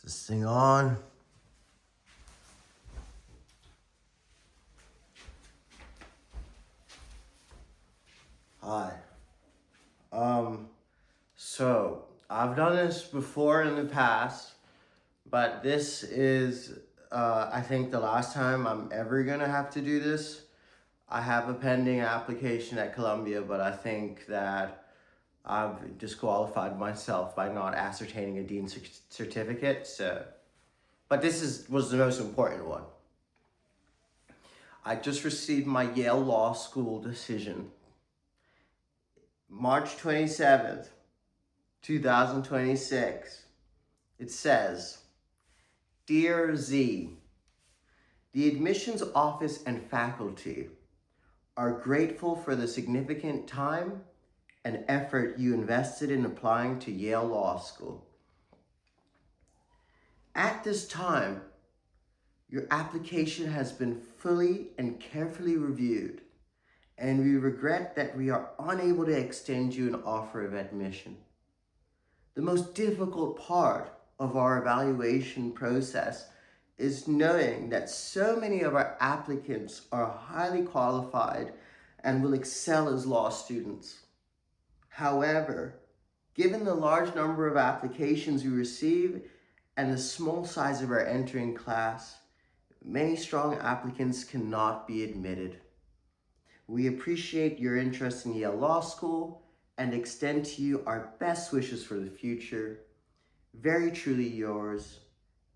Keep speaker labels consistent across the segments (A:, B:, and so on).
A: This thing on. Hi. So I've done this before in the past, but this is, I think the last time I'm ever gonna have to do this. I have a pending application at Columbia, but I think that I've disqualified myself by not ascertaining a dean's certificate. But was the most important one. I just received my Yale Law School decision. March 27th, 2026. It says, Dear Z, the admissions office and faculty are grateful for the significant time and effort you invested in applying to Yale Law School. At this time, your application has been fully and carefully reviewed, and we regret that we are unable to extend you an offer of admission. The most difficult part of our evaluation process is knowing that so many of our applicants are highly qualified and will excel as law students. However, given the large number of applications we receive and the small size of our entering class, many strong applicants cannot be admitted. We appreciate your interest in Yale Law School and extend to you our best wishes for the future. Very truly yours,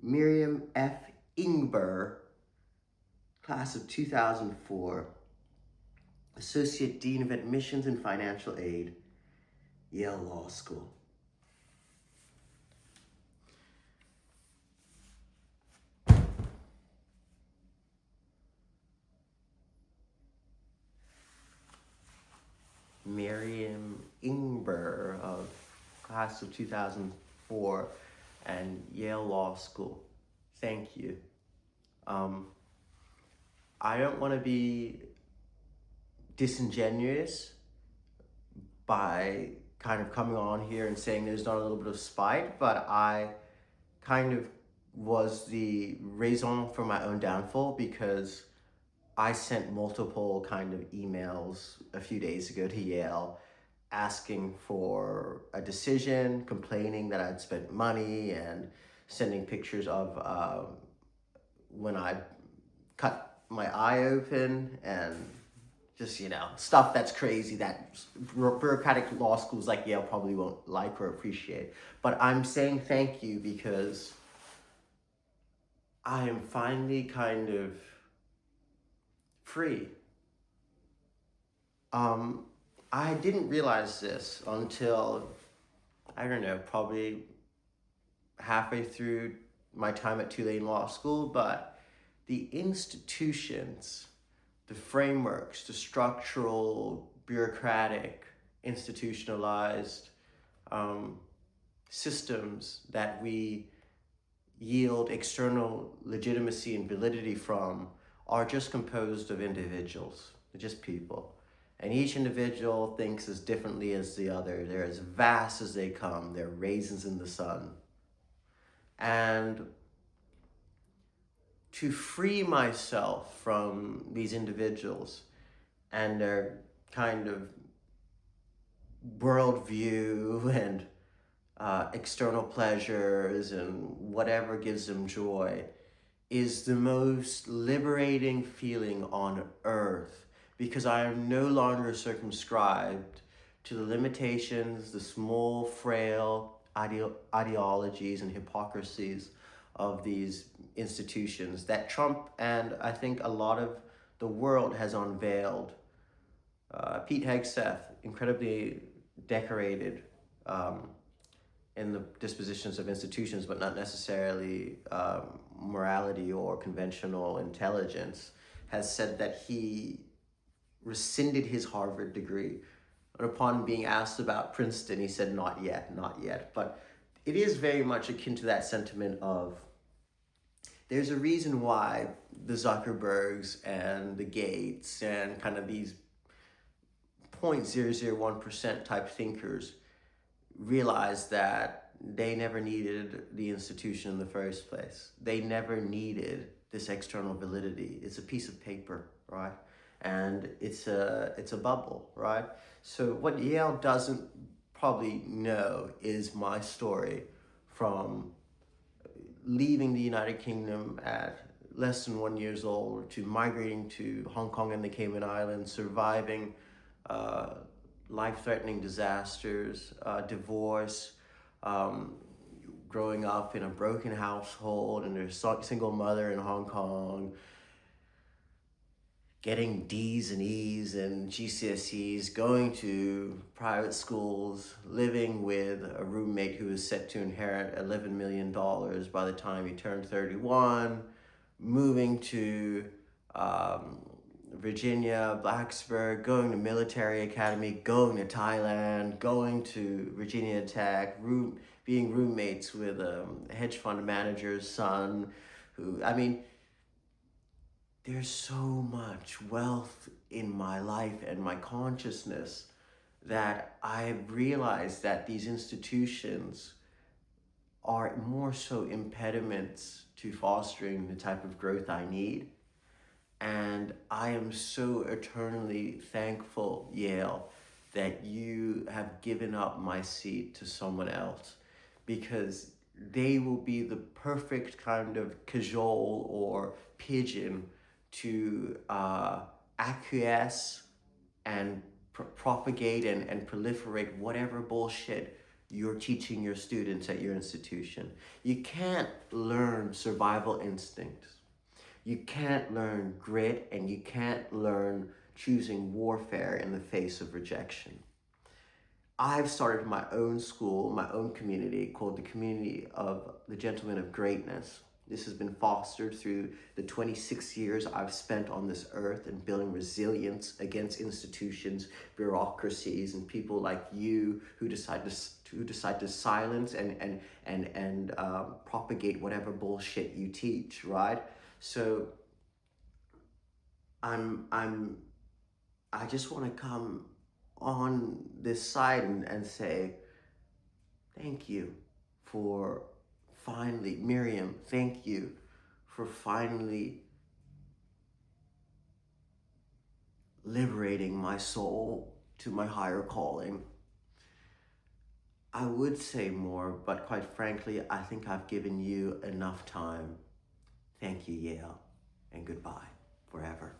A: Miriam F. Ingber, class of 2004, Associate Dean of Admissions and Financial Aid, Yale Law School. Miriam Ingber of class of 2004 and Yale Law School. Thank you. I don't want to be disingenuous by kind of coming on here and saying there's not a little bit of spite, but I kind of was the raison for my own downfall because I sent multiple kind of emails a few days ago to Yale asking for a decision, complaining that I'd spent money, and sending pictures of when I cut my eye open, and just, stuff that's crazy that bureaucratic law schools like Yale probably won't like or appreciate. But I'm saying thank you because I am finally kind of free. I didn't realize this until, I don't know, probably halfway through my time at Tulane Law School, but the institutions, the frameworks, the structural, bureaucratic, institutionalized systems that we yield external legitimacy and validity from are just composed of individuals. They're just people. And each individual thinks as differently as the other. They're as vast as they come. They're raisins in the sun. And to free myself from these individuals and their kind of worldview and external pleasures and whatever gives them joy is the most liberating feeling on earth, because I am no longer circumscribed to the limitations, the small, frail ideologies and hypocrisies of these institutions that Trump and I think a lot of the world has unveiled. Pete Hegseth, incredibly decorated in the dispositions of institutions, but not necessarily morality or conventional intelligence, has said that he rescinded his Harvard degree. And upon being asked about Princeton, he said, not yet, not yet. But it is very much akin to that sentiment of, there's a reason why the Zuckerbergs and the Gates and kind of these 0.001% type thinkers realize that they never needed the institution in the first place. They never needed this external validity. It's a piece of paper, right? And it's a bubble, right? So what Yale doesn't probably know is my story from leaving the United Kingdom at less than 1 years old to migrating to Hong Kong and the Cayman Islands, surviving uh, life-threatening disasters, divorce, um, growing up in a broken household and a single mother in Hong Kong, getting D's and E's and GCSEs, going to private schools, living with a roommate who was set to inherit $11 million by the time he turned 31, moving to um, Virginia, Blacksburg, going to military academy, going to Thailand, going to Virginia Tech, being roommates with a hedge fund manager's son, who, I mean, there's so much wealth in my life and my consciousness that I've realized that these institutions are more so impediments to fostering the type of growth I need. And I am so eternally thankful, Yale, that you have given up my seat to someone else, because they will be the perfect kind of cajole or pigeon to acquiesce and propagate and proliferate whatever bullshit you're teaching your students at your institution. You can't learn survival instincts. You can't learn grit, and you can't learn choosing warfare in the face of rejection. I've started my own school, my own community called the Community of the Gentlemen of Greatness. This has been fostered through the 26 years I've spent on this earth and building resilience against institutions, bureaucracies, and people like you who decide to silence and propagate whatever bullshit you teach, right? So I just want to come on this side and say thank you for finally, Miriam, thank you for finally liberating my soul to my higher calling. I would say more, but quite frankly, I think I've given you enough time. Thank you, Yale, and goodbye forever.